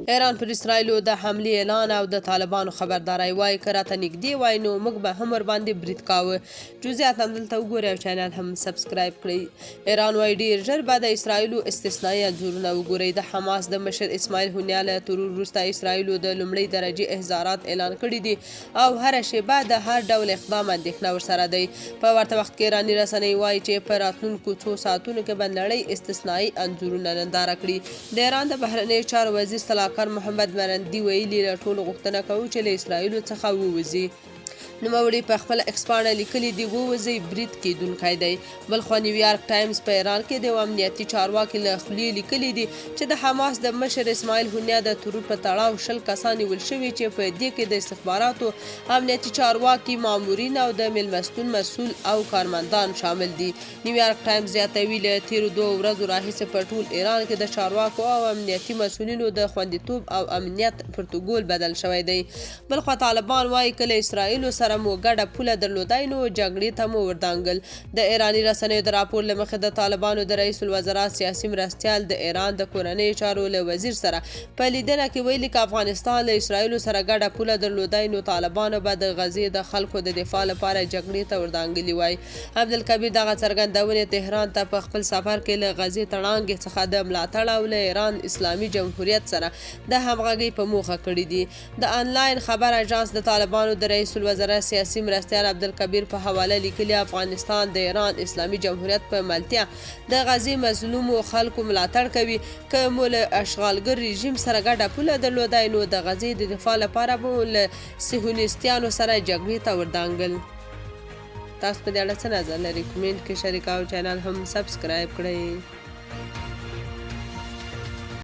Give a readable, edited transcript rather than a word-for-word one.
ایران پر اسرائیلو د حملې اعلان او د طالبانو خبرداری وایي که راته نږدې وای نو موږ به هم ورباندې برید کاوه. جزئیات همدلته وګورئ او چینل هم سبسکرایب کړئ. ایران وایي ډېر ژر به د اسرائیلو استثنایي انځورونه وګورئ. د حماس د مشر اسماعیل هنیا له ترور وروسته اسرائیلو د لومړۍ درجې احضارات اعلان کړي دي او هره شیبه د هر ډول اقدام اندېښنه ورسره دی. په ورته وخت کې ایراني رسنۍ وایي چې په راتلونکو څو ساعتونو کې به نړۍ استثنایي انځورونه ننداره کړي. د ایران د بهرنیو چارو وزیر سلاکار محمد مرندي ویلي له ټولو غوښتنه کوو چې له اسرائیلو څخه ووځي. نوموړي په خپل ایکس پاڼه لیکلي دي ووځئ برید کیدونکی دی. بلخوا نیویارک ټایمز په ایران کې د امنیتي چارواکي له خولې لیکلي دي چې د حماس د مشر اسماعیل هنیا د ترور په تړاو 20 کسان نیول شوي چې په دې کې د استخباراتو امنیتي چارواکي مامورین او د میلمستون مسؤل او کارمندان شامل دي. نیویارک ټایمز زیاتوي له تیرو 2 ورځو راهیسې په ټول ایران کې د چارواکو او امنیتي مسؤلینو د خوندیتوب او امنیت پروتوکول بدل شوی دی. بلخوا طالبان وایي که له اسرائیلو سره مو ګډه پوله درلودای نو جګړې ته مو وردانګل. د ایراني رسنیو د راپور له مخې د طالبانو د رئیس الوزرا سیاسي مرستیال د ایران د کورنیو چارو له وزیر سره په لیدنه کې ویلي که افغانستان له اسرائیلو سره ګډه پوله درلودای نو طالبانو به د غزې د خلکو د دفاع لپاره جګړې ته وردانګلي وای. عبدالکبیر دغه څرګندونې تهران ته په خپل سفر کې له غزې تړانګې څخه د ملاتړ او له ایران اسلامي جمهوریت سره د همغږۍ په موخه کړي دي. د آنلاین خبر اژانس د طالبانو د رئیس الوزرا سیاسي مرستیال عبدالکبیر په حواله لیکلي افغانستان د ایران اسلامي جمهوریت په ملتیا د غزې مظلومو خلکو ملاتړ کوي. که مو له اشغالګر رژیم سره ګډه پوله درلودای نو د غزې د دفاع لپاره به له صهیونیستانو سره جګړې ته وردانګل. تاسو په دې اړه څه نظر لرئ؟ کومنټ کې شریک او چینل هم سبسکرایب کړئ.